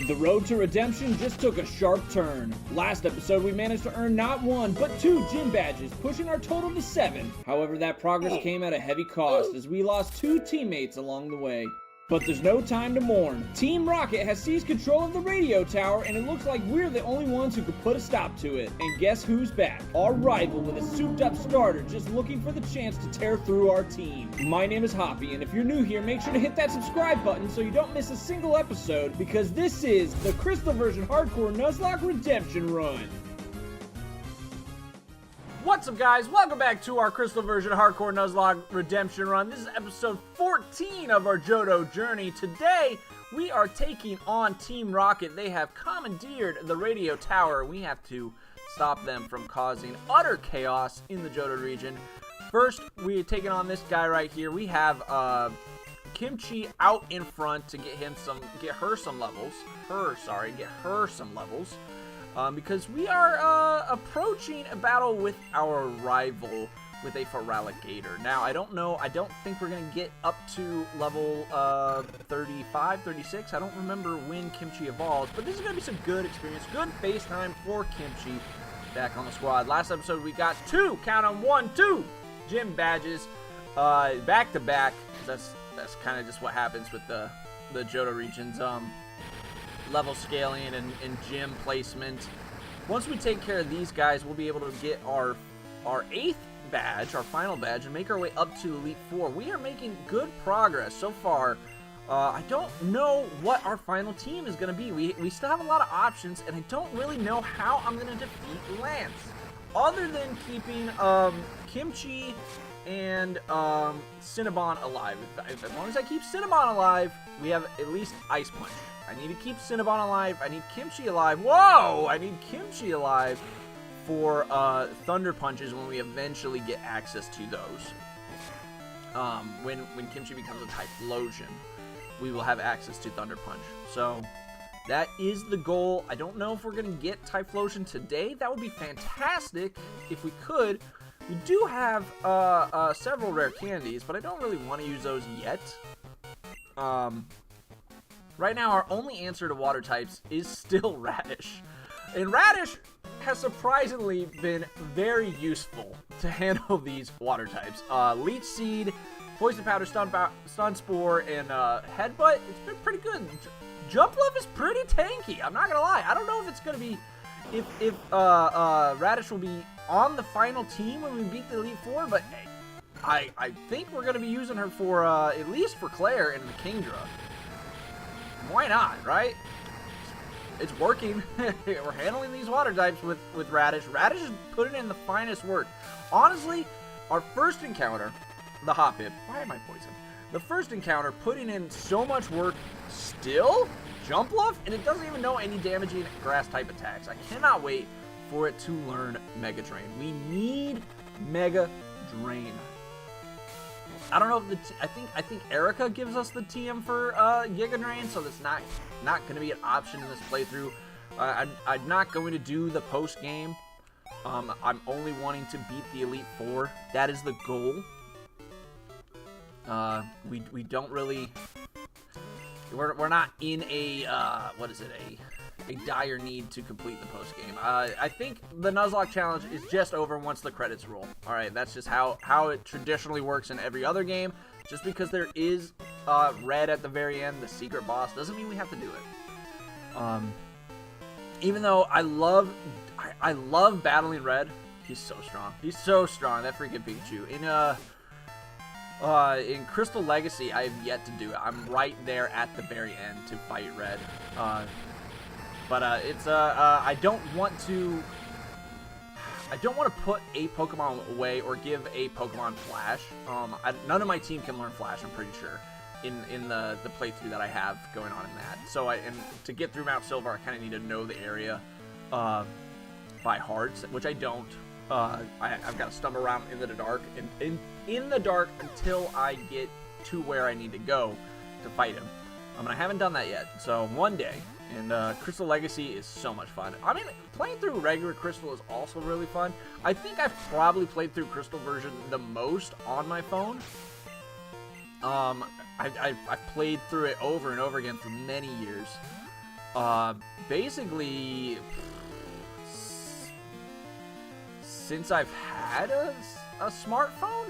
The road to redemption just took a sharp turn. Last episode, we managed to earn not 1, but 2 gym badges, pushing our total to 7. However, that progress came at a heavy cost, as we lost 2 teammates along the way. But there's no time to mourn. Team Rocket has seized control of the radio tower, and it looks like we're the only ones who could put a stop to it. And guess who's back? Our rival with a souped-up starter just looking for the chance to tear through our team. My name is Hoppy, and if you're new here, make sure to hit that subscribe button so you don't miss a single episode, because this is the Crystal version Hardcore Nuzlocke Redemption Run. What's up, guys? Welcome back to our Crystal version Hardcore Nuzlocke Redemption Run. This is episode 14 of our Johto journey. Today, we are taking on Team Rocket. They have commandeered the radio tower. We have to stop them from causing utter chaos in the Johto region. First, we are taking on this guy right here. We have Kimchi out in front to get her some levels. Because we are approaching a battle with our rival with a Feraligatr. Now, I don't think we're going to get up to level 35, 36. I don't remember when Kimchi evolves, but this is going to be some good experience, good face time for Kimchi back on the squad. Last episode, we got 2, count on 1, 2 gym badges back to back. That's kind of just what happens with the Johto regions. Level scaling and gym placement. Once we take care of these guys, we'll be able to get our 8th badge, our final badge, and make our way up to Elite 4. We are making good progress so far. I don't know what our final team is going to be. We still have a lot of options, and I don't really know how I'm going to defeat Lance. Other than keeping Kimchi and Cinnabon alive. As long as I keep Cinnabon alive, we have at least Ice Punch. I need to keep Cinnabon alive. I need Kimchi alive. Whoa! I need Kimchi alive for Thunder Punches when we eventually get access to those. When Kimchi becomes a Typhlosion, we will have access to Thunder Punch. So that is the goal. I don't know if we're going to get Typhlosion today. That would be fantastic if we could. We do have several rare candies, but I don't really want to use those yet. Right now, our only answer to water types is still Radish. And Radish has surprisingly been very useful to handle these water types. Leech Seed, Poison Powder, Stun Spore, and Headbutt, it's been pretty good. Jumpluff is pretty tanky, I'm not going to lie. I don't know if it's going to be, if Radish will be on the final team when we beat the Elite Four, but hey, I think we're going to be using her for, at least for Claire and the Kingdra. Why not, right? It's working. We're handling these water types with Radish. Radish is putting in the finest work. Honestly, our first encounter, the Hoppip, why am I poisoned? The first encounter, putting in so much work, still Jumpluff, and it doesn't even know any damaging grass type attacks. I cannot wait for it to learn Mega Drain. We need Mega Drain. I don't know if I think Erica gives us the TM for Giga Drain, so that's not going to be an option in this playthrough. I'm not going to do the post game. I'm only wanting to beat the Elite Four. That is the goal. We don't really. We're not in a a dire need to complete the post game. I think the Nuzlocke challenge is just over once the credits roll. All right, that's just how it traditionally works in every other game. Just because there is red at the very end, the secret boss, doesn't mean we have to do it. Even though I love battling red, he's so strong. He's so strong. That freaking Pikachu. In Crystal Legacy, I have yet to do it. I'm right there at the very end to fight red. But I don't want to put a Pokemon away or give a Pokemon Flash. None of my team can learn Flash, I'm pretty sure, in the playthrough that I have going on in that. So and to get through Mount Silver, I kind of need to know the area by heart, which I don't. I've got to stumble around in the dark and in the dark until I get to where I need to go to fight him. And I haven't done that yet. So one day. And Crystal Legacy is so much fun. I mean, playing through regular Crystal is also really fun. I think I've probably played through Crystal version the most on my phone. I've played through it over and over again for many years. Basically, since I've had a smartphone,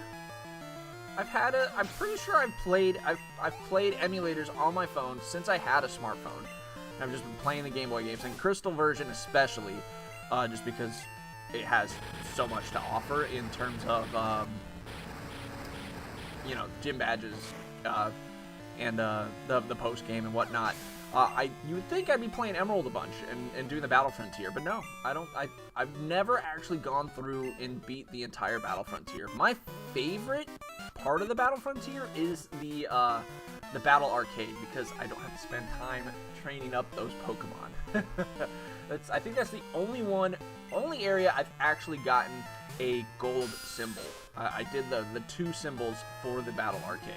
I'm pretty sure I've played emulators on my phone since I had a smartphone. I've just been playing the Game Boy games, and Crystal version especially, just because it has so much to offer in terms of, you know, gym badges, and the post game and whatnot. You would think I'd be playing Emerald a bunch and doing the Battle Frontier, but no, I don't. I've never actually gone through and beat the entire Battle Frontier. My favorite part of the Battle Frontier is the Battle Arcade, because I don't have to spend time training up those Pokemon. I think that's the only area I've actually gotten a gold symbol. I did the 2 symbols for the Battle Arcade.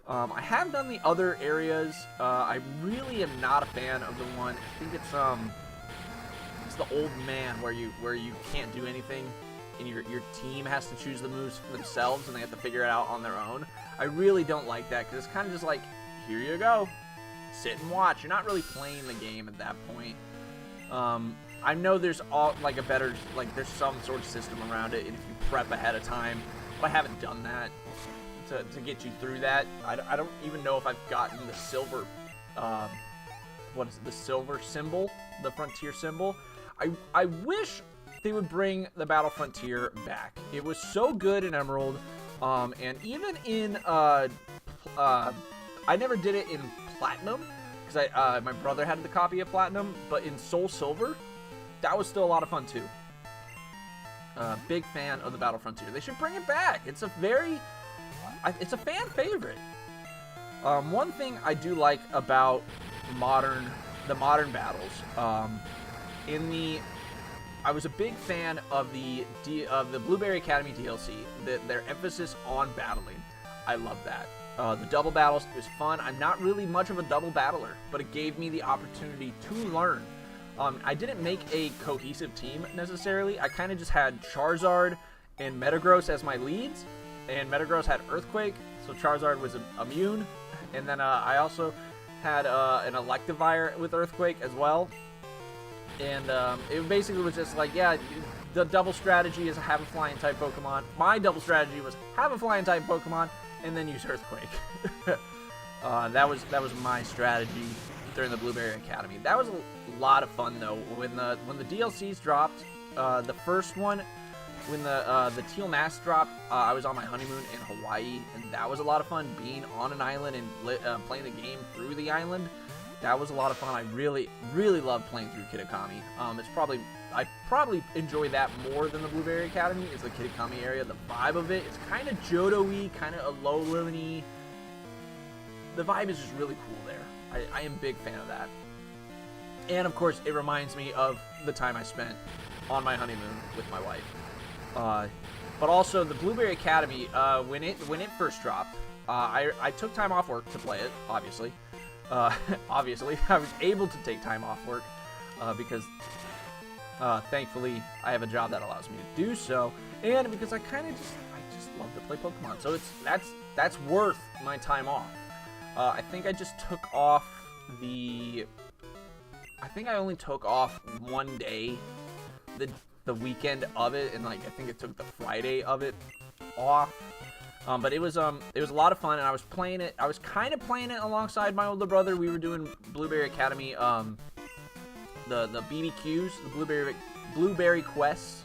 I have done the other areas. I really am not a fan of the one. I think it's the Old Man where you can't do anything, and your team has to choose the moves for themselves, and they have to figure it out on their own. I really don't like that, because it's kind of just like, here you go, sit and watch. You're not really playing the game at that point. I know there's there's some sort of system around it, and if you prep ahead of time, but I haven't done that to get you through that. I don't even know if I've gotten the silver, what is it, the silver symbol, the Frontier symbol. I wish they would bring the Battle Frontier back. It was so good in Emerald, and even in, I never did it in Platinum, because my brother had the copy of Platinum, but in Soul Silver, that was still a lot of fun too. Big fan of the Battle Frontier. They should bring it back. It's a fan favorite. One thing I do like about the modern battles, I was a big fan of the Blueberry Academy DLC. Their emphasis on battling, I love that. The double battles, it was fun. I'm not really much of a double battler, but it gave me the opportunity to learn. I didn't make a cohesive team necessarily. I kind of just had Charizard and Metagross as my leads, and Metagross had Earthquake, so Charizard was immune. And then I also had an Electivire with Earthquake as well. And it basically was just like, yeah, the double strategy is have a flying type Pokemon. My double strategy was have a flying type Pokemon and then use Earthquake. That was my strategy during the Blueberry Academy. That was a lot of fun though. When the DLCs dropped, the first one, when the Teal Mask dropped, I was on my honeymoon in Hawaii, and that was a lot of fun, being on an island and playing the game through the island. That was a lot of fun. I really, really loved playing through Kitakami. I probably enjoy that more than the Blueberry Academy, is the Kitakami area. The vibe of it, it's kind of Johto-y, kind of Alolan-y. The vibe is just really cool there. I am a big fan of that. And of course, it reminds me of the time I spent on my honeymoon with my wife. But also the Blueberry Academy, when it first dropped, I took time off work to play it, obviously. Obviously, I was able to take time off work because thankfully I have a job that allows me to do so, and because I just love to play Pokemon. So that's worth my time off. I think I just took off I think I only took off one day, the weekend of it, and I think it took the Friday of it off. But it was a lot of fun, and I was playing it. I was kind of playing it alongside my older brother. We were doing Blueberry Academy, the BBQs, the Blueberry quests.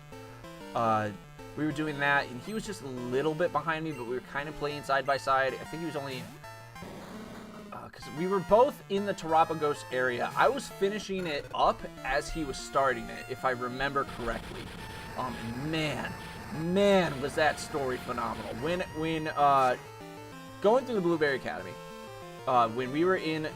We were doing that, and he was just a little bit behind me, but we were kind of playing side by side. I think he was only because we were both in the Terapagos area. I was finishing it up as he was starting it, if I remember correctly. And man, was that story phenomenal. When going through the Blueberry Academy, when we were in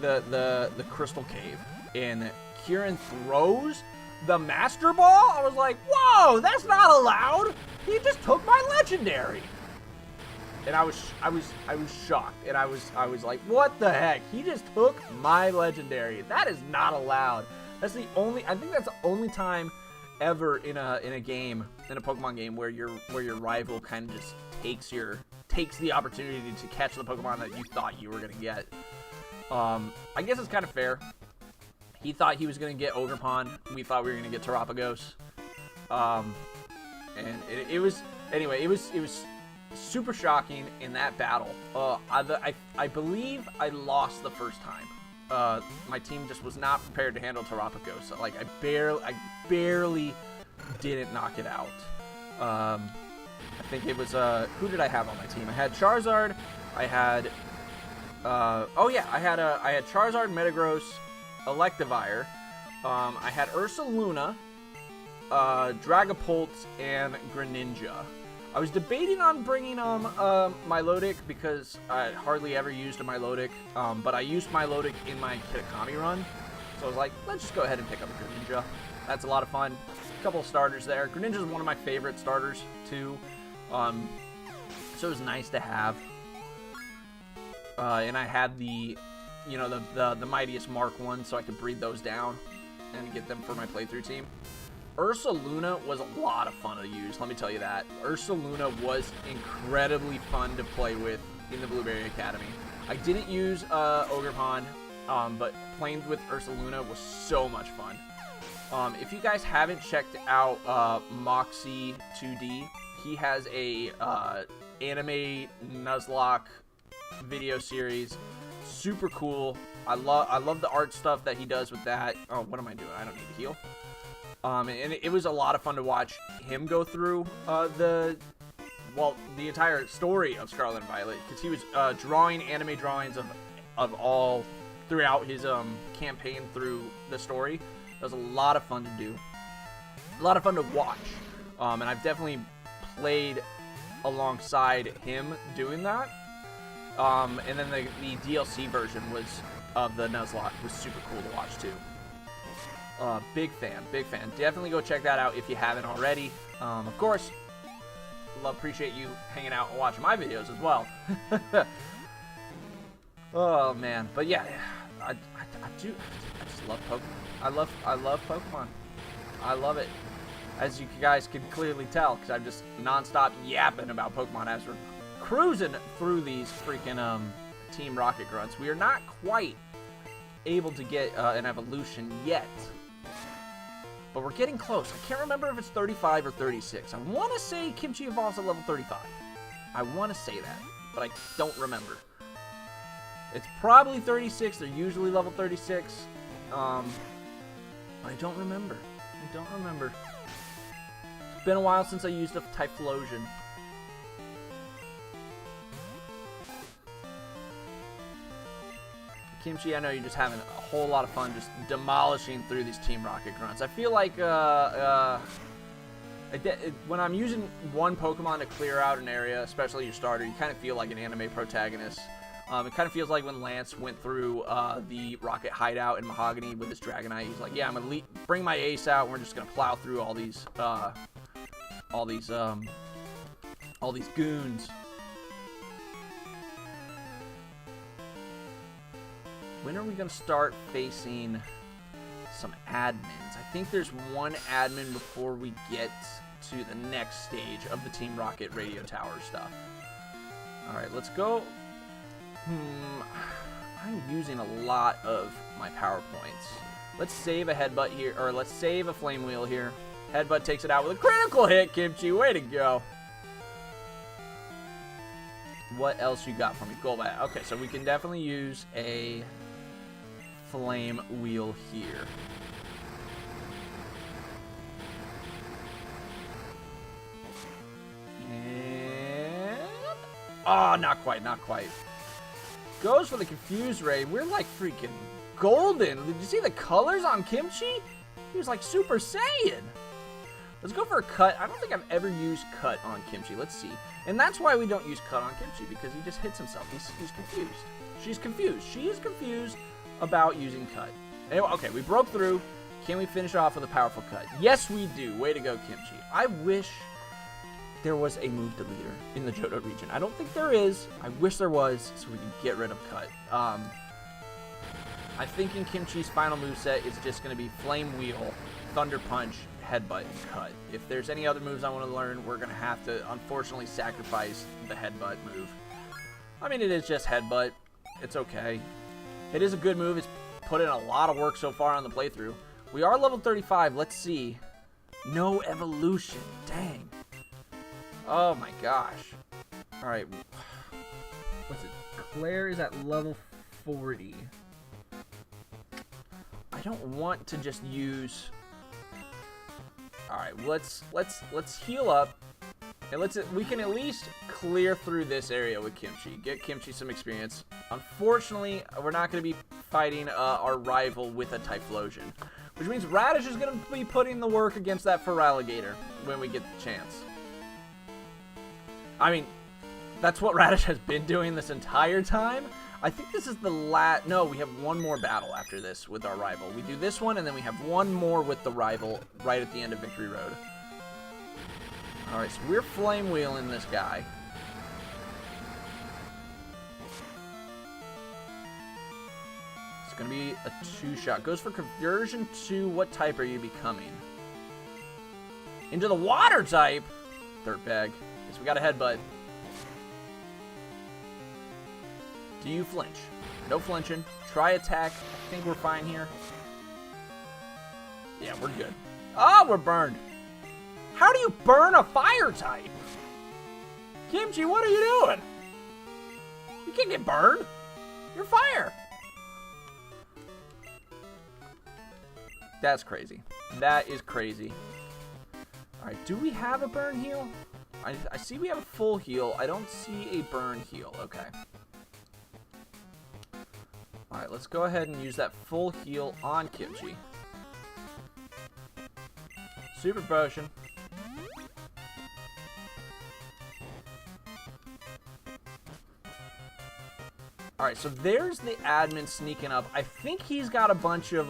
the Crystal Cave, and Kieran throws the Master Ball, I was like, whoa, that's not allowed. He just took my legendary. And I was shocked, and I was like, what the heck? He just took my legendary. That is not allowed. I think that's the only time ever in a game, in a Pokemon game, where your rival kind of just takes the opportunity to catch the Pokemon that you thought you were gonna get. I guess it's kind of fair. He thought he was going to get Ogerpon. We thought we were going to get Terapagos. And it was, anyway, it was super shocking in that battle. I believe I lost the first time. My team just was not prepared to handle Terapagos. Like, I barely didn't knock it out. I think it was, who did I have on my team? I had Charizard. I had, I had Charizard, Metagross, Electivire. I had Ursaluna, Dragapult, and Greninja. I was debating on bringing Milotic because I hardly ever used a Milotic, but I used Milotic in my Kitakami run, so I was like, let's just go ahead and pick up a Greninja. That's a lot of fun. A couple of starters there. Greninja is one of my favorite starters too, so it was nice to have. And I had the, you know, the mightiest Mark one, so I could breed those down and get them for my playthrough team. Ursaluna was a lot of fun to use, let me tell you that. Ursaluna was incredibly fun to play with in the Blueberry Academy. I didn't use Ogerpon, but playing with Ursaluna was so much fun. If you guys haven't checked out Moxie 2D, he has a anime Nuzlocke video series. Super cool. I love the art stuff that he does with that. Oh, what am I doing? I don't need to heal. And it was a lot of fun to watch him go through the entire story of Scarlet and Violet, because he was drawing anime drawings of all throughout his campaign through the story. It was a lot of fun to do, a lot of fun to watch, and I've definitely played alongside him doing that. And then the DLC version of the Nuzlocke was super cool to watch too. Big fan. Definitely go check that out if you haven't already. Of course, appreciate you hanging out and watching my videos as well. Oh man, but yeah, I just love Pokemon. I love Pokemon. I love it, as you guys can clearly tell, because I'm just nonstop yapping about Pokemon as we're cruising through these freaking Team Rocket grunts. We are not quite able to get an evolution yet, but we're getting close. I can't remember if it's 35 or 36. I want to say Kimchi evolves at level 35. I want to say that, but I don't remember. It's probably 36. They're usually level 36. I don't remember. It's been a while since I used a Typhlosion. Kimchi, I know you're just having a whole lot of fun just demolishing through these Team Rocket grunts. I feel like when I'm using one Pokemon to clear out an area, especially your starter, you kind of feel like an anime protagonist. It kind of feels like when Lance went through the Rocket hideout in Mahogany with his Dragonite. He's like, yeah, I'm gonna bring my ace out, and we're just gonna plow through all these goons. When are we going to start facing some admins? I think there's one admin before we get to the next stage of the Team Rocket radio tower stuff. Alright, let's go. I'm using a lot of my power points. Let's save a headbutt here, or let's save a flame wheel here. Headbutt takes it out with a critical hit, Kimchi. Way to go. What else you got for me? Golbat. Okay, so we can definitely use a flame wheel here. And oh, not quite. Goes for the Confuse Ray. We're like freaking golden. Did you see the colors on Kimchi? He was like Super Saiyan. Let's go for a Cut. I don't think I've ever used Cut on Kimchi. Let's see. And that's why we don't use Cut on Kimchi, because he just hits himself. He's confused. She's confused. She is confused about using Cut. Anyway, okay, we broke through. Can we finish off with a powerful Cut? Yes, we do. Way to go, Kimchi. I wish there was a move deleter in the Johto region. I don't think there is. I wish there was, so we can get rid of Cut. I think in Kimchi's final moveset, it's just going to be Flame Wheel, Thunder Punch, Headbutt, and Cut. If there's any other moves I want to learn, we're going to have to, unfortunately, sacrifice the Headbutt move. I mean, it is just Headbutt. It's okay. It is a good move. It's put in a lot of work so far on the playthrough. We are level 35. Let's see. No evolution. Dang. Oh my gosh. Alright. What's it? Claire is at level 40. I don't want to just use... Alright, let's heal up. And we can at least clear through this area with Kimchi. Get Kimchi some experience. Unfortunately, we're not going to be fighting our rival with a Typhlosion. Which means Radish is going to be putting the work against that Feraligatr when we get the chance. I mean, that's what Radish has been doing this entire time. I think this is the last... No, we have one more battle after this with our rival. We do this one, and then we have one more with the rival right at the end of Victory Road. Alright, so we're flame wheeling this guy. It's going to be a 2-shot. Goes for conversion to what type are you becoming? Into the water type? Dirtbag. Guess we got a headbutt. Do you flinch? No flinching. Try attack. I think we're fine here. Yeah, we're good. Oh, we're burned. How do you burn a fire type? Kimchi, what are you doing? You can't get burned. You're fire. That's crazy. That is crazy. Alright, do we have a burn heal? I see we have a full heal. I don't see a burn heal. Okay. Alright, let's go ahead and use that full heal on Kimchi. Super potion. Alright, so there's the admin sneaking up. I think he's got a bunch of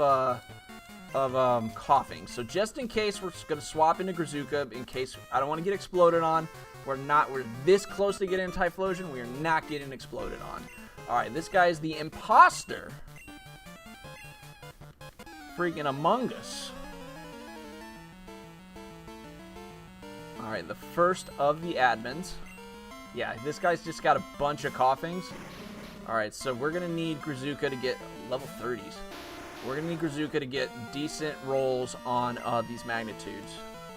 coughing. So just in case, we're going to swap into Grazuka. In case I don't want to get exploded on. We're this close to getting Typhlosion. We are not getting exploded on. Alright, this guy is the imposter. Freaking Among Us. Alright, the first of the admins. Yeah, this guy's just got a bunch of coughings. Alright, so we're going to need Grazuka to get level 30s. We're going to need Grazuka to get decent rolls on these magnitudes.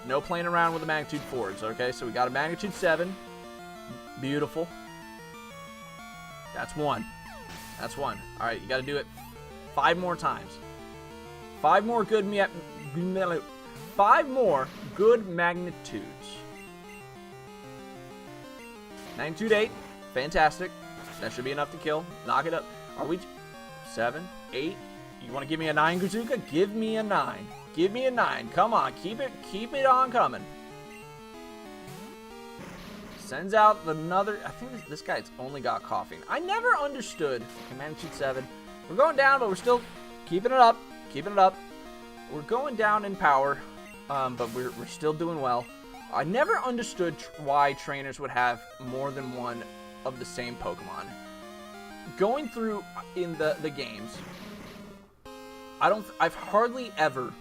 No playing around with the magnitude 4s, okay? So we got a magnitude 7. Beautiful. That's one. That's one. Alright, you got to do it 5 more times. 5 more good magnitudes. Magnitude 8. Fantastic. That should be enough to kill. Knock it up. Are we 7, 8? You want to give me a 9, Grazuka? Give me a 9. Give me a 9. Come on. Keep it on coming. Sends out another... I think this guy's only got coughing. I never understood. Okay, magnitude 7. We're going down, but we're still keeping it up. Keeping it up. We're going down in power, but we're still doing well. I never understood why trainers would have more than one of the same Pokemon. Going through in the games, I've hardly ever...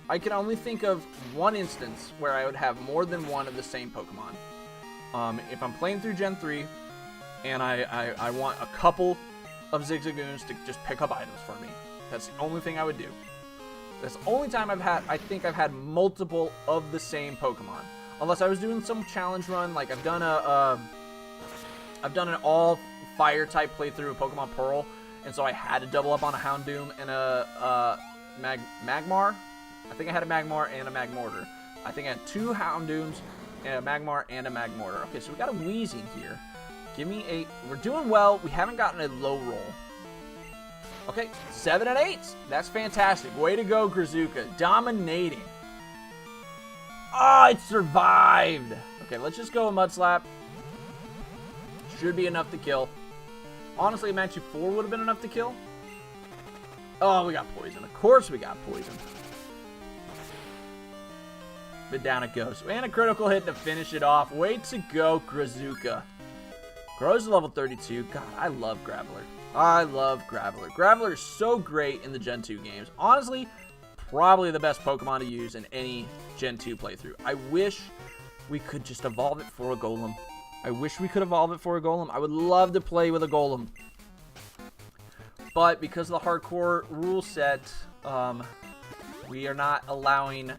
I can only think of one instance where I would have more than one of the same Pokemon. If I'm playing through Gen 3, and I want a couple of Zigzagoons to just pick up items for me. That's the only thing I would do. That's the only time I think I've had multiple of the same Pokemon. Unless I was doing some challenge run, like I've done an all fire type playthrough of Pokemon Pearl, and so I had to double up on a Houndoom and a Magmar. I think I had a Magmar and a Magmortar. I think I had 2 Houndooms and a Magmar and a Magmortar. Okay, so we got a Weezing here. Give me a... We're doing well. We haven't gotten a low roll. Okay, 7 and 8. That's fantastic. Way to go, Grazuka. Dominating. Oh, it survived. Okay, let's just go a Mud Slap. Should be enough to kill. Honestly, a Magnitude 4 would have been enough to kill. Oh, we got poison. Of course we got poison. But down it goes. And a critical hit to finish it off. Way to go, Grazuka. Grows to level 32. God, I love Graveler. I love Graveler. Graveler is so great in the Gen 2 games. Honestly, probably the best Pokemon to use in any Gen 2 playthrough. I wish we could just evolve it for a Golem. I wish we could evolve it for a Golem. I would love to play with a Golem. But because of the hardcore rule set, we are not allowing,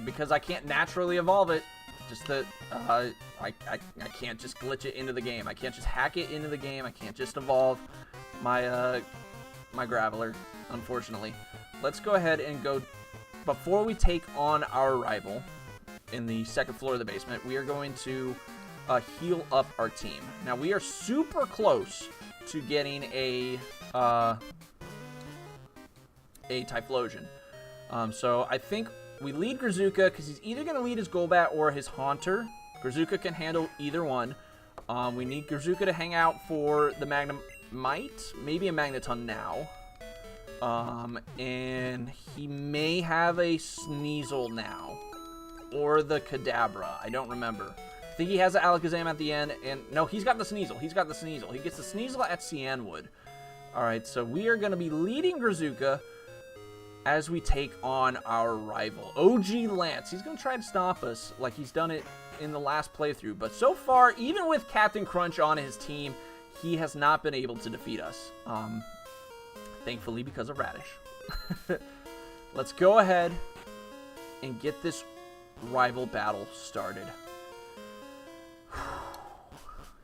because I can't naturally evolve it, just that I can't just glitch it into the game. I can't just hack it into the game. I can't just evolve my my Graveler, unfortunately. Let's go ahead and go, before we take on our rival in the second floor of the basement, we are going to heal up our team. Now, we are super close to getting a Typhlosion. So I think we lead Grazuka because he's either going to lead his Golbat or his Haunter. Grazuka can handle either one. We need Grazuka to hang out for the Magnemite, maybe a Magneton now. And he may have a Sneasel now, or the Kadabra. I don't remember. I think he has an Alakazam at the end, and no, he's got the Sneasel. He's got the Sneasel. He gets the Sneasel at Cianwood. All right, so we are going to be leading Grazuka as we take on our rival, OG Lance. He's going to try to stop us like he's done it in the last playthrough, but so far, even with Captain Crunch on his team, he has not been able to defeat us. Thankfully, because of Radish. Let's go ahead and get this rival battle started.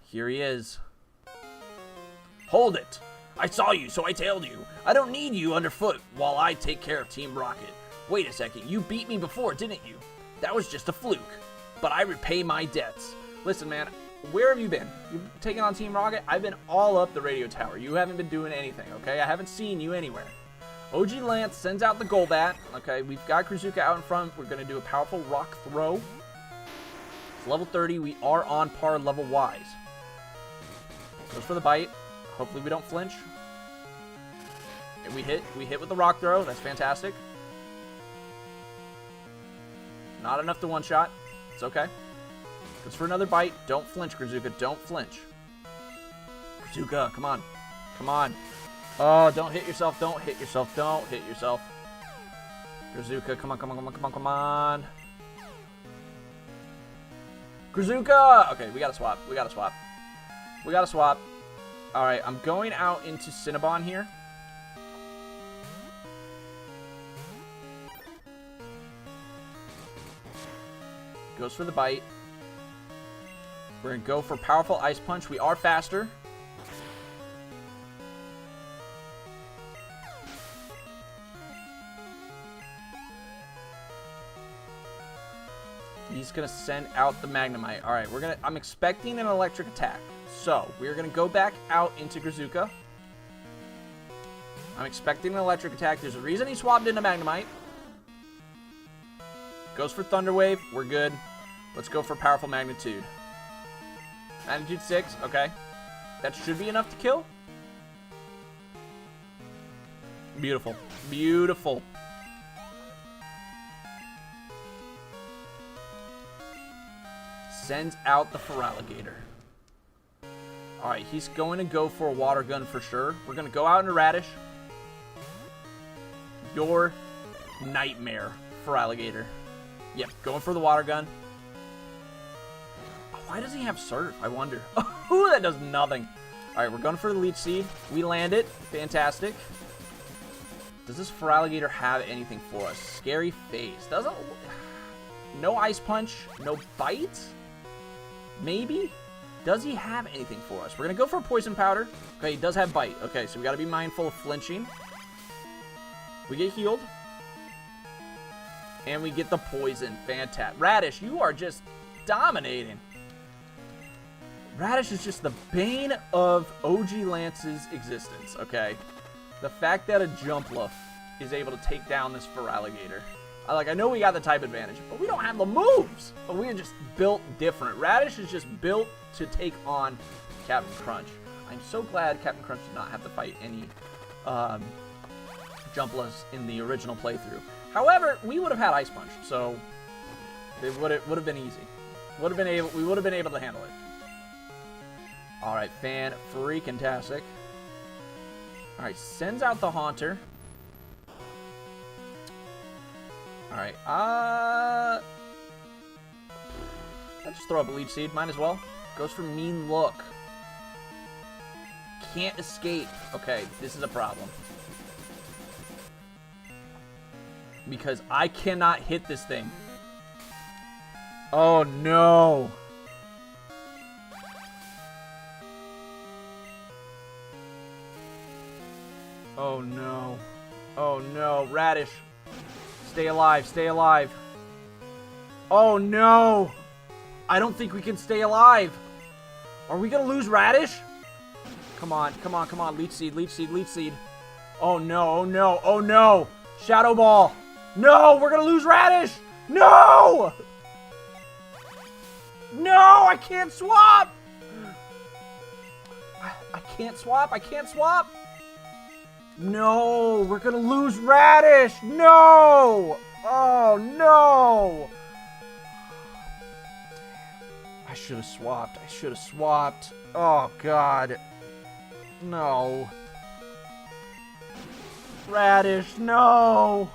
Here he is. Hold it! I saw you, so I tailed you. I don't need you underfoot while I take care of Team Rocket. Wait a second, you beat me before, didn't you? That was just a fluke. But I repay my debts. Listen, man, where have you been? You've taken on Team Rocket? I've been all up the radio tower. You haven't been doing anything, okay? I haven't seen you anywhere. OG Lance sends out the Golbat. Okay, we've got Grazuka out in front. We're going to do a powerful Rock Throw. It's level 30. We are on par level-wise. Goes for the bite. Hopefully we don't flinch. And we hit. We hit with the Rock Throw. That's fantastic. Not enough to one-shot. It's okay. Goes for another bite. Don't flinch, Grazuka. Don't flinch. Grazuka, come on. Come on. Oh, don't hit yourself. Don't hit yourself. Don't hit yourself. Grazuka, come on, come on, come on, come on, come on. Grazuka! Okay, we gotta swap. We gotta swap. We gotta swap. Alright, I'm going out into Cinnabon here. Goes for the bite. We're going to go for powerful Ice Punch. We are faster. He's going to send out the Magnemite. All right, I'm expecting an electric attack. So, we're going to go back out into Grazuka. I'm expecting an electric attack. There's a reason he swapped into Magnemite. Goes for Thunder Wave. We're good. Let's go for Powerful Magnitude. Magnitude 6. Okay. That should be enough to kill. Beautiful. Beautiful. Sends out the Feraligatr. Alright, he's going to go for a Water Gun for sure. We're going to go out into Radish. Your nightmare, Feraligatr. Yep, going for the Water Gun. Oh, why does he have Surf? I wonder. Oh, that does nothing. Alright, we're going for the Leech Seed. We land it. Fantastic. Does this Feraligatr have anything for us? Scary Face. Doesn't... No Ice Punch. No Bite? Maybe? Does he have anything for us? We're going to go for a Poison Powder. Okay, he does have Bite. Okay, so we got to be mindful of flinching. We get healed. And we get the Poison. Fantastic. Radish, you are just dominating. Radish is just the bane of OG Lance's existence, okay? The fact that a Jumpluff is able to take down this Feraligatr. I know we got the type advantage, but we don't have the moves. But we are just built different. Radish is just built to take on Captain Crunch. I'm so glad Captain Crunch did not have to fight any Jumpluffs in the original playthrough. However, we would have had Ice Punch, so it would have been easy. We would have been able to handle it. All right, fan-freaking-tastic. All right, sends out the Haunter. All right, let's just throw up a Leech Seed. Might as well. Goes for Mean Look. can't escape. Okay, this is a problem. Because I cannot hit this thing. Oh, no. Oh, no. Oh, no. Radish. Stay alive. Stay alive. Oh, no. I don't think we can stay alive. Are we going to lose Radish? Come on. Come on. Come on. Leech Seed. Leech Seed. Leech Seed. Oh, no. Oh, no. Oh, no. Shadow Ball. No. We're going to lose Radish. No. No. I can't swap. I can't swap. I can't swap. No, we're gonna lose Radish. No! Oh, no! I should have swapped. I should have swapped. Oh, God. No. Radish, no!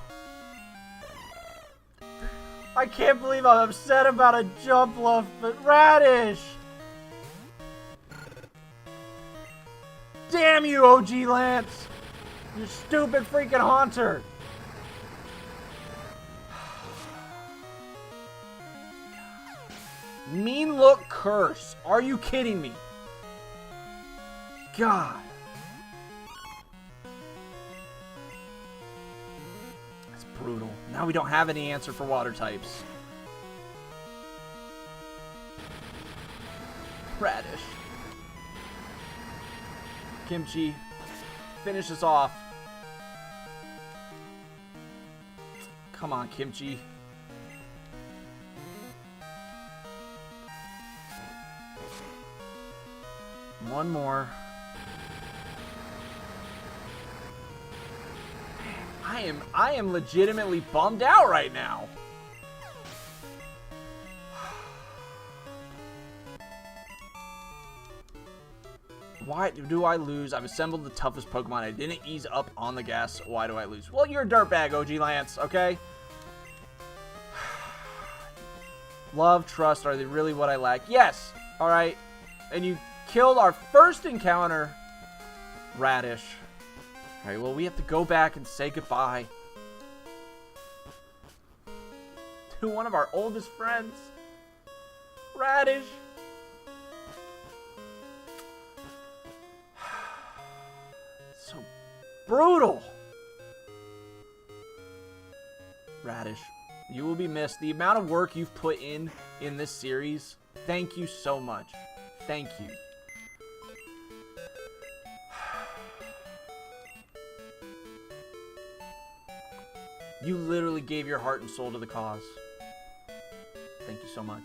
I can't believe I'm upset about a jump bluff, but Radish! Damn you, OG Lance! You stupid freaking Haunter! Mean Look Curse. Are you kidding me? God. That's brutal. Now we don't have any answer for water types. Radish. Kimchi. Finish us off. Come on, Kimchi. One more. I am legitimately bummed out right now. Why do I lose? I've assembled the toughest Pokemon. I didn't ease up on the gas. Why do I lose? Well, you're a dirtbag, OG Lance, okay? Love, trust, are they really what I lack? Yes! Alright. And you killed our first encounter. Radish. Alright, well, we have to go back and say goodbye to one of our oldest friends. Radish. So brutal. Radish, you will be missed. The amount of work you've put in this series, thank you so much. Thank you. You literally gave your heart and soul to the cause. Thank you so much.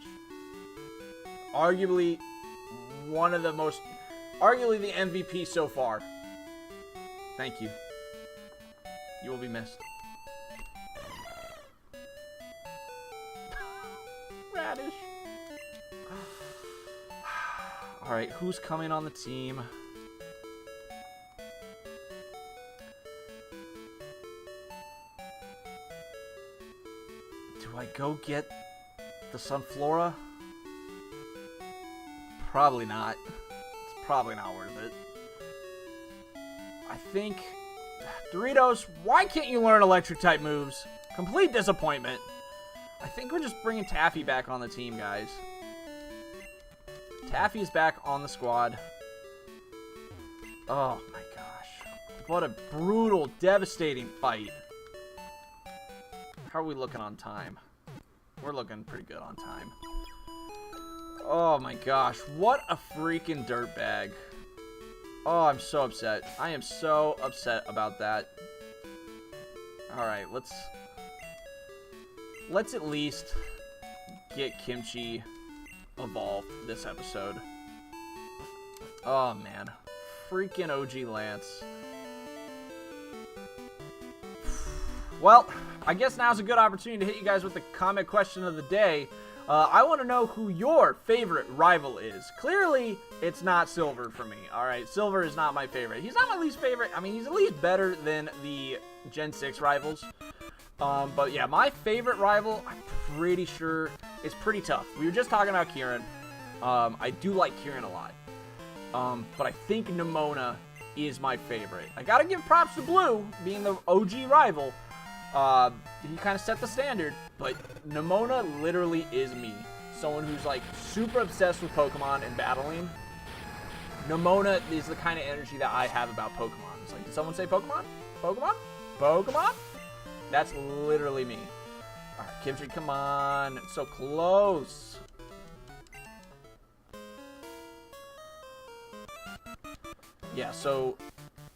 Arguably one of the most, arguably the MVP so far. Thank you. You will be missed. Radish. Alright, who's coming on the team? Do I go get the Sunflora? Probably not. It's probably not worth it. I think... Doritos, why can't you learn electric type moves? Complete disappointment. I think we're just bringing Taffy back on the team, guys. Taffy is back on the squad. Oh my gosh. What a brutal, devastating fight. How are we looking on time? We're looking pretty good on time. Oh my gosh. What a freaking dirtbag. Oh, I'm so upset. I am so upset about that. Alright, let's at least get Kimchi evolved this episode. Oh man. Freaking OG Lance. Well, I guess now's a good opportunity to hit you guys with the comment question of the day. I want to know who your favorite rival is. Clearly, it's not Silver for me. Alright, Silver is not my favorite. He's not my least favorite. I mean, he's at least better than the Gen 6 rivals. But yeah, my favorite rival, I'm pretty sure, is pretty tough. We were just talking about Kieran. I do like Kieran a lot. but I think Nemona is my favorite. I gotta give props to Blue, being the OG rival. He kind of set the standard, but Nemona literally is me. Someone who's like super obsessed with Pokemon and battling. Nemona is the kind of energy that I have about Pokemon. It's like, did someone say Pokemon? Pokemon? Pokemon? That's literally me. Alright, Kimchi, come on. It's so close. Yeah, so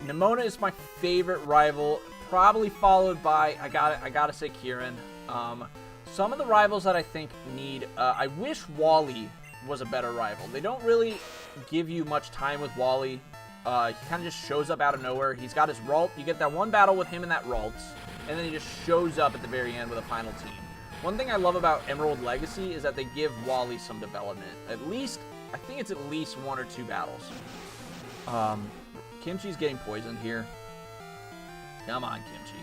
Nemona is my favorite rival, probably followed by, I gotta say Kieran. Some of the rivals that I think need, I wish Wally was a better rival. They don't really give you much time with Wally. He kind of just shows up out of nowhere. He's got his Ralt. You get that one battle with him and that Ralts, and then he just shows up at the very end with a final team. One thing I love about Emerald Legacy is that they give Wally some development. At least, I think it's at least 1 or 2 battles. Kimchi's getting poisoned here. Come on, Kimchi.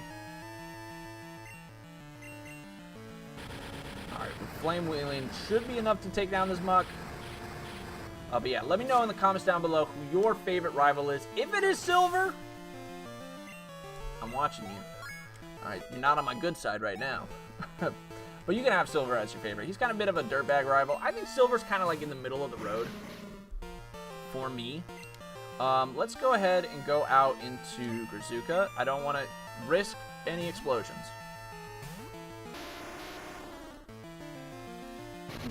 Alright, Flame Wheeling should be enough to take down this Muck. But yeah, let me know in the comments down below who your favorite rival is. If it is Silver, I'm watching you. Alright, you're not on my good side right now. But you can have Silver as your favorite. He's kind of a bit of a dirtbag rival. I think Silver's kind of like in the middle of the road for me. Let's go ahead and go out into Grazuka. I don't want to risk any explosions.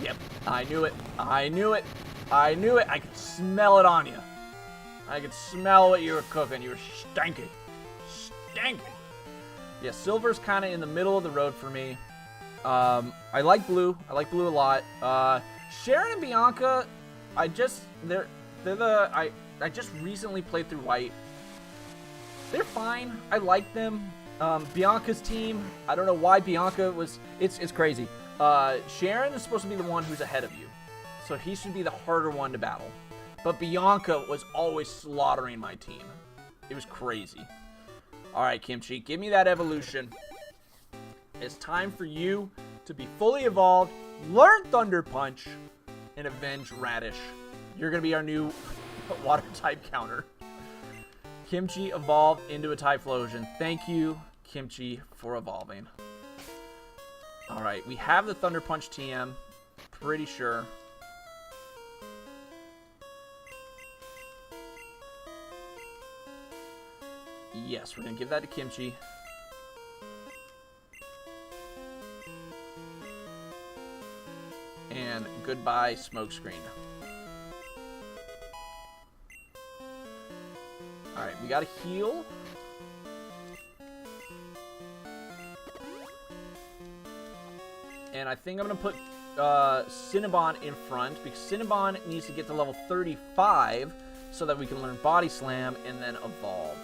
Yep, I knew it. I knew it. I knew it. I could smell it on you. I could smell what you were cooking. You were stinking. Stinking. Yeah, Silver's kind of in the middle of the road for me. I like Blue. I like Blue a lot. Sharon and Bianca, I just recently played through White. They're fine. I like them. Bianca's team, I don't know why Bianca was... It's crazy. Sharon is supposed to be the one who's ahead of you. So he should be the harder one to battle. But Bianca was always slaughtering my team. It was crazy. Alright, Kimchi, give me that evolution. It's time for you to be fully evolved, learn Thunder Punch, and avenge Radish. You're going to be our new water type counter. Kimchi evolved into a Typhlosion. Thank you, Kimchi, for evolving. Alright, we have the Thunder Punch TM. Pretty sure. Yes, we're going to give that to Kimchi. And goodbye, Smokescreen. Alright, we got to heal. And I think I'm going to put Cinnabon in front, because Cinnabon needs to get to level 35 so that we can learn Body Slam and then evolve.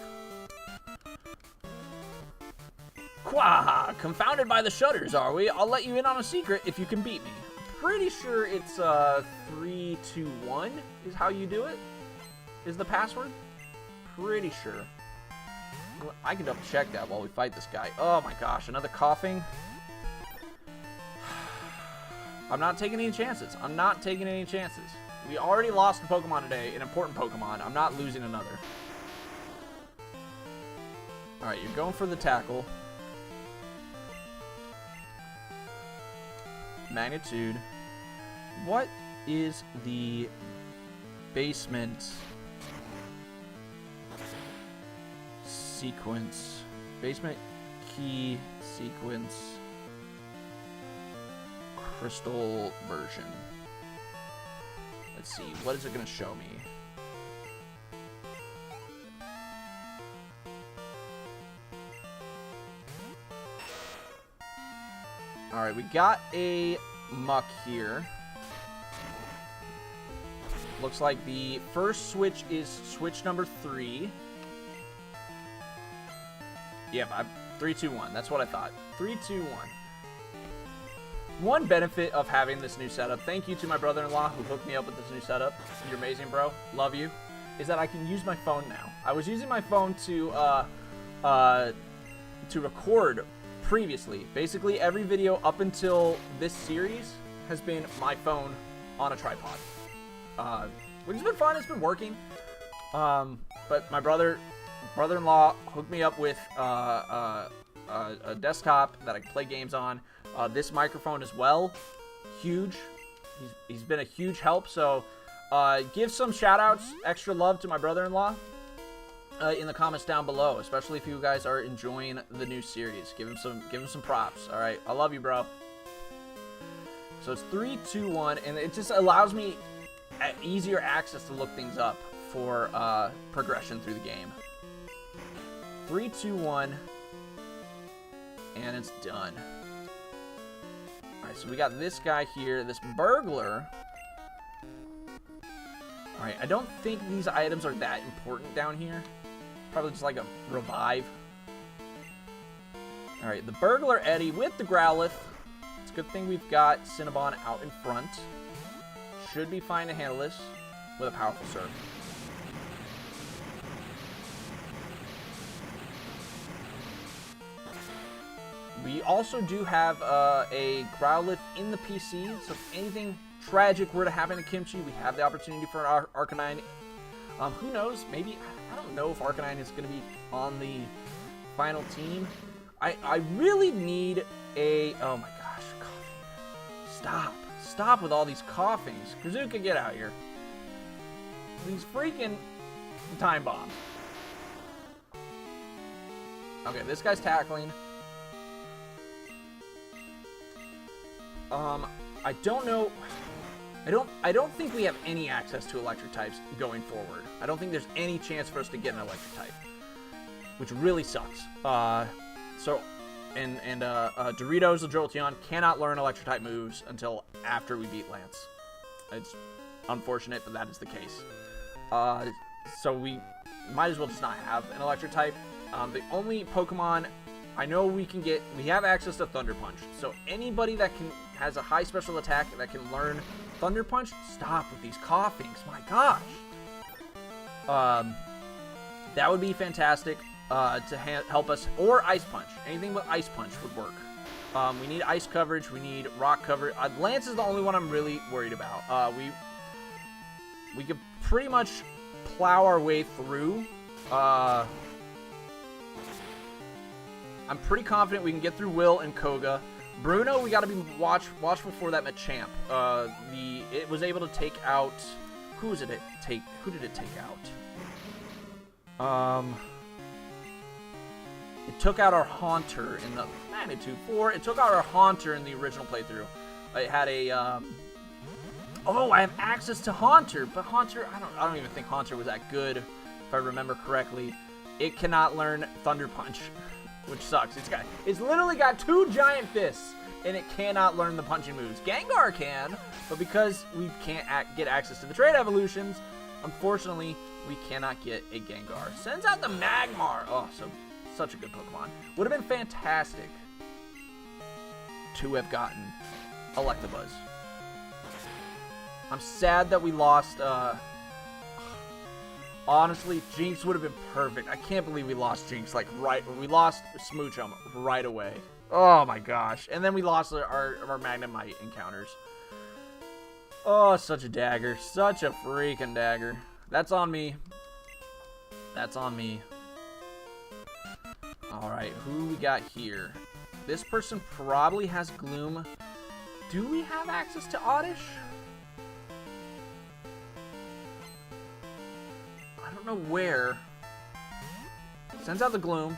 Quah! Confounded by the shutters, are we? I'll let you in on a secret if you can beat me. Pretty sure it's 3, 2, 1 is how you do it. Is the password? Pretty sure. I can double check that while we fight this guy. Oh my gosh, another coughing. I'm not taking any chances. I'm not taking any chances. We already lost a Pokemon today, an important Pokemon. I'm not losing another. Alright, you're going for the tackle. Magnitude. What is the basement sequence? Basement key sequence crystal version. Let's see, what is it going to show me? Alright, we got a Muck here. Looks like the first switch is switch number 3. Yep, 3, 2, 1. That's what I thought. 3, 2, 1. One benefit of having this new setup, thank you to my brother-in-law who hooked me up with this new setup. You're amazing, bro. Love you. Is that I can use my phone now. I was using my phone to record previously. Basically, every video up until this series has been my phone on a tripod. Which has been fun. It's been working. But my brother-in-law hooked me up with a desktop that I can play games on. This microphone as well, huge. He's been a huge help. So give some shout-outs, extra love to my brother-in-law in the comments down below, especially if you guys are enjoying the new series. Give him some props. All right, I love you, bro. So it's 3, 2, 1, and it just allows me easier access to look things up for progression through the game. 3, 2, 1, and it's done. Alright, so we got this guy here, this burglar. Alright, I don't think these items are that important down here. Probably just like a revive. Alright, the burglar Eddie with the Growlithe. It's a good thing we've got Cinnabon out in front. Should be fine to handle this with a powerful serve. We also do have a Growlithe in the PC, so if anything tragic were to happen to Kimchi, we have the opportunity for an Arcanine. Who knows? Maybe, I don't know if Arcanine is going to be on the final team. I really need a, oh my gosh, coughing. Stop with all these coughings. Kazuka, get out here. These freaking time bombs. Okay, this guy's tackling. I don't know. I don't think we have any access to electric types going forward. I don't think there's any chance for us to get an electric type, which really sucks. Doritos the Jolteon cannot learn electric type moves until after we beat Lance. It's unfortunate, but that is the case. So we might as well just not have an electric type. The only Pokemon I know we have access to Thunder Punch. So anybody that has a high special attack that can learn Thunder Punch, stop with these coughings. My gosh. That would be fantastic to help us. Or Ice Punch. Anything with Ice Punch would work. We need ice coverage. We need rock coverage. Lance is the only one I'm really worried about. We could pretty much plow our way through. I'm pretty confident we can get through Will and Koga. Bruno, we got to be watchful for that Machamp. It was able to take out. Who did it take out? It took out our Haunter in the Magnitude 4. It took out our Haunter in the original playthrough. It had a. Oh, I have access to Haunter, but Haunter, I don't even think Haunter was that good, if I remember correctly. It cannot learn Thunder Punch, which sucks. It's literally got 2 giant fists, and it cannot learn the punching moves. Gengar can, but because we can't get access to the trade evolutions, unfortunately, we cannot get a Gengar. Sends out the Magmar. Oh, such a good Pokemon. Would have been fantastic to have gotten Electabuzz. I'm sad that we lost, honestly, Jinx would have been perfect. I can't believe we lost Jinx, we lost Smoochum right away. Oh my gosh. And then we lost our Magnemite encounters. Oh, such a dagger. Such a freaking dagger. That's on me. That's on me. Alright, who we got here? This person probably has Gloom. Do we have access to Oddish? I don't know where. Sends out the Gloom.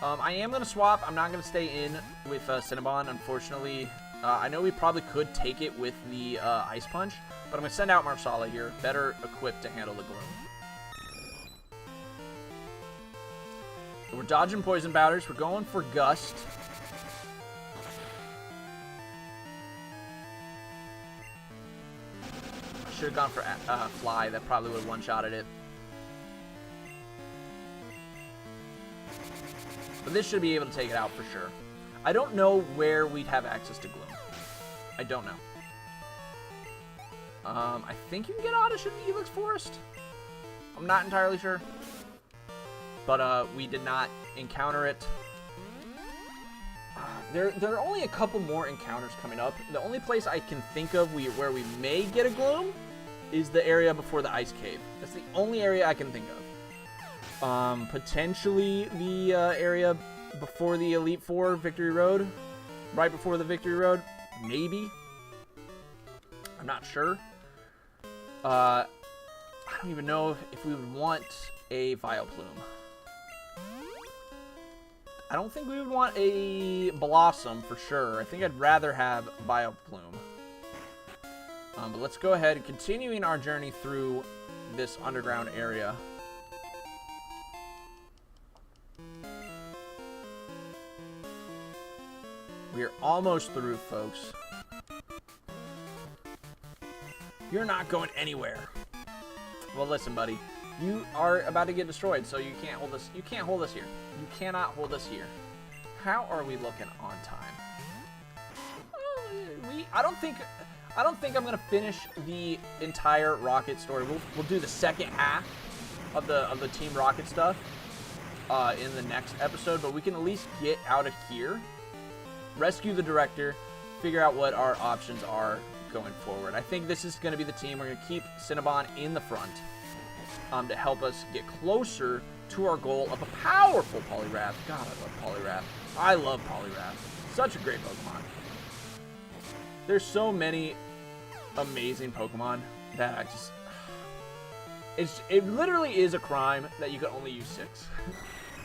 I am going to swap. I'm not going to stay in with Cinnabon, unfortunately. I know we probably could take it with the Ice Punch, but I'm going to send out Marsala here. Better equipped to handle the Gloom. So we're dodging Poison Powders. We're going for Gust. Should have gone for Fly. That probably would have one-shotted it. But this should be able to take it out for sure. I don't know where we'd have access to Gloom. I don't know. I think you can get Oddish in the Helix Forest. I'm not entirely sure. But we did not encounter it. There are only a couple more encounters coming up. The only place I can think of where we may get a Gloom is the area before the ice cave. That's the only area I can think of. Potentially the area before the Elite Four Victory Road. Right before the Victory Road. Maybe. I'm not sure. I don't even know if we would want a Vileplume. I don't think we would want a Blossom for sure. I think I'd rather have Vileplume. But let's go ahead and continuing our journey through this underground area. We are almost through, folks. You're not going anywhere. Well, listen, buddy. You are about to get destroyed, so you can't hold us. You can't hold us here. You cannot hold us here. How are we looking on time? I don't think I'm gonna finish the entire Rocket story. We'll do the second half of the Team Rocket stuff in the next episode, but we can at least get out of here, rescue the director, figure out what our options are going forward. I think this is going to be the team. We're going to keep Cinnabon in the front to help us get closer to our goal of a powerful Poliwrath. God, I love Poliwrath. I love Poliwrath. Such a great Pokemon. There's so many amazing Pokemon that I just... It literally is a crime that you can only use 6.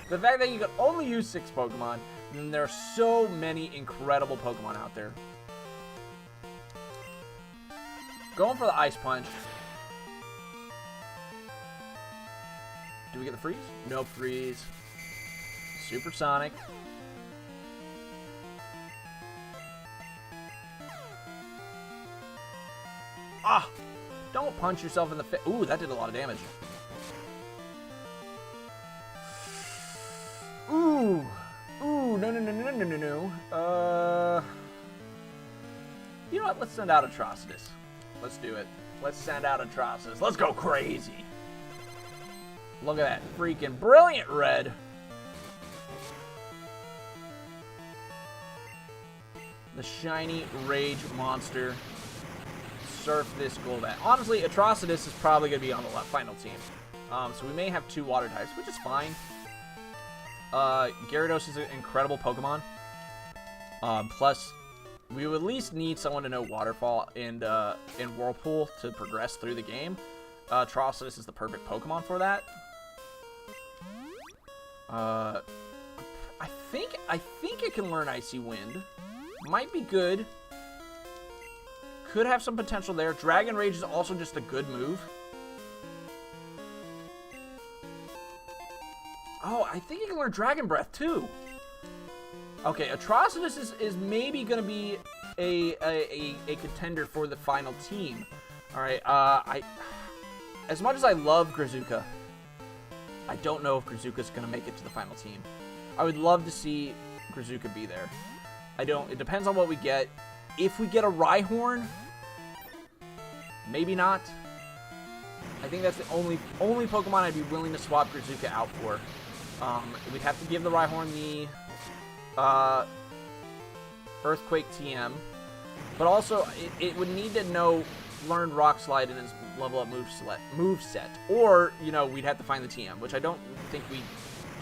The fact that you can only use 6 Pokemon, and there are so many incredible Pokemon out there. Going for the Ice Punch. Do we get the freeze? No freeze. Supersonic. Ah! Don't punch yourself in the face. Ooh, that did a lot of damage. Ooh! Ooh, no. You know what? Let's send out Atrocitus. Let's do it. Let's send out Atrocitus. Let's go crazy. Look at that freaking brilliant red. The shiny rage monster. Surf this Golbat. Honestly, Atrocitus is probably going to be on the final team. So we may have 2 water types, which is fine. Gyarados is an incredible Pokemon. Plus, we would at least need someone to know Waterfall and Whirlpool to progress through the game. Atrocitus is the perfect Pokemon for that. I think it can learn Icy Wind. Might be good. Could have some potential there. Dragon Rage is also just a good move. Oh, I think it can learn Dragon Breath too. Okay, Atrocitus is maybe going to be a contender for the final team. All right, as much as I love Grazuka, I don't know if Grazuka's going to make it to the final team. I would love to see Grazuka be there. It depends on what we get. If we get a Rhyhorn, maybe not. I think that's the only Pokemon I'd be willing to swap Grazuka out for. We'd have to give the Rhyhorn the Earthquake TM, but also it would need to learn Rock Slide in its level up move set, or we'd have to find the TM, which I don't think we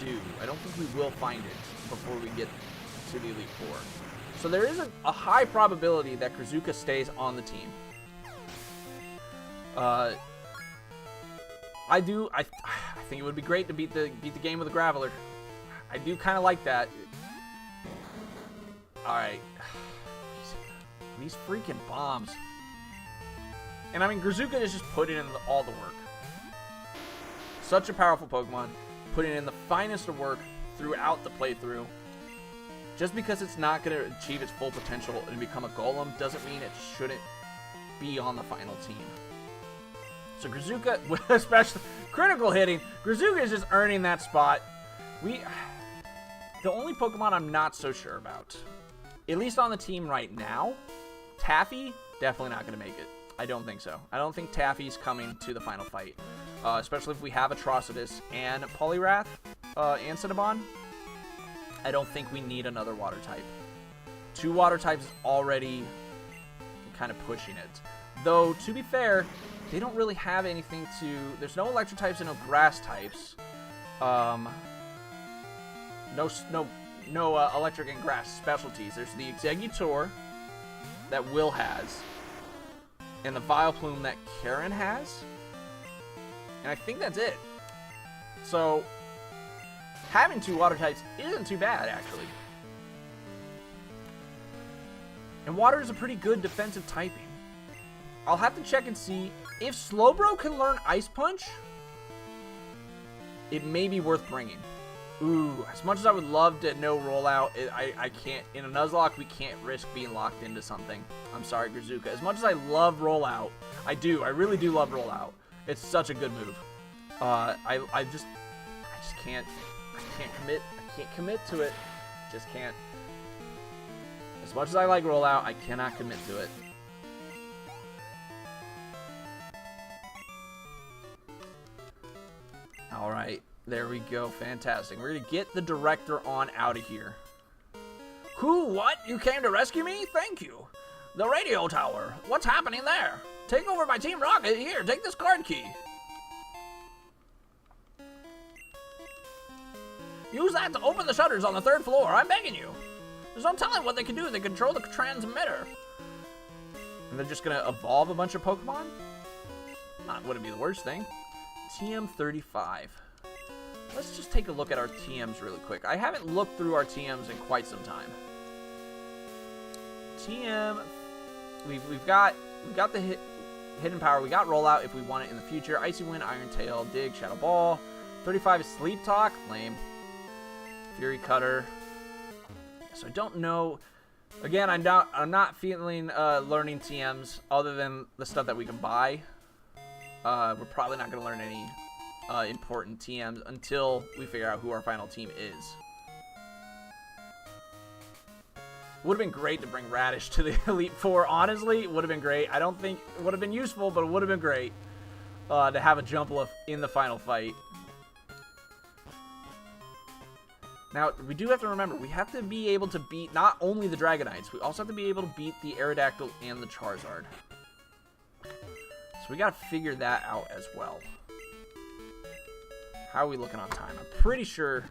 do. I don't think we will find it before we get to the Elite Four. So there is a high probability that Grazuka stays on the team. I think it would be great to beat the game with a Graveler. I do kind of like that. All right, these freaking bombs. And I mean, Grazuka is just putting in all the work. Such a powerful Pokemon, putting in the finest of work throughout the playthrough. Just because it's not going to achieve its full potential and become a Golem doesn't mean it shouldn't be on the final team. So Grazuka, especially critical hitting, Grazuka is just earning that spot. The only Pokemon I'm not so sure about, at least on the team right now, Taffy, definitely not going to make it. I don't think so. I don't think Taffy's coming to the final fight, especially if we have Atrocitus and Poliwrath and Cinnabon. I don't think we need another water type. 2 water types is already kind of pushing it. Though, to be fair, they don't really have anything to... There's no electric types and no grass types. No electric and grass specialties. There's the Exeggutor that Will has, and the Vileplume that Karen has, and I think that's it. So having 2 water types isn't too bad, actually. And water is a pretty good defensive typing. I'll have to check and see if Slowbro can learn Ice Punch. It may be worth bringing. Ooh, as much as I would love to know rollout, I can't. In a Nuzlocke, we can't risk being locked into something. I'm sorry, Grizuka. As much as I love rollout, I really do love rollout. It's such a good move. I just can't. I can't commit to it. Just can't. As much as I like rollout, I cannot commit to it. All right. There we go. Fantastic. We're going to get the director on out of here. Who? What? You came to rescue me? Thank you. The radio tower. What's happening there? Take over by Team Rocket. Here, take this card key. Use that to open the shutters on the 3rd floor. I'm begging you. There's no telling what they can do. They control the transmitter. And they're just going to evolve a bunch of Pokemon? Wouldn't be the worst thing. TM35. Let's just take a look at our TMs really quick. I haven't looked through our TMs in quite some time. TM, we've got the hidden power. We got rollout if we want it in the future. Icy Wind, Iron Tail, Dig, Shadow Ball. 35 is Sleep Talk, lame. Fury Cutter. So I don't know. Again, I'm not feeling learning TMs other than the stuff that we can buy. We're probably not going to learn any important TMs until we figure out who our final team is. Would have been great to bring Radish to the Elite Four. Honestly, it would have been great. I don't think it would have been useful, but it would have been great to have a Jumpluff in the final fight. Now, we do have to remember, we have to be able to beat not only the Dragonites, we also have to be able to beat the Aerodactyl and the Charizard. So we got to figure that out as well. How are we looking on time? I'm pretty sure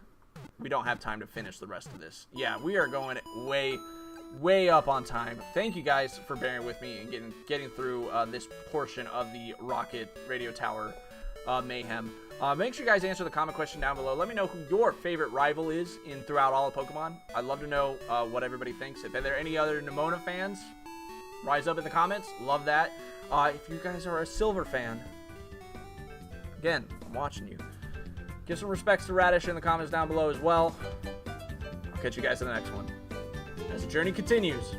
we don't have time to finish the rest of this. Yeah, we are going way up on time. Thank you guys for bearing with me and getting through this portion of the Rocket Radio Tower mayhem. Make sure you guys answer the comment question down below. Let me know who your favorite rival is throughout all of Pokemon. I'd love to know what everybody thinks. If there are any other Nemona fans, rise up in the comments. Love that. If you guys are a Silver fan, again, I'm watching you. Give some respects to Radish in the comments down below as well. I'll catch you guys in the next one as the journey continues.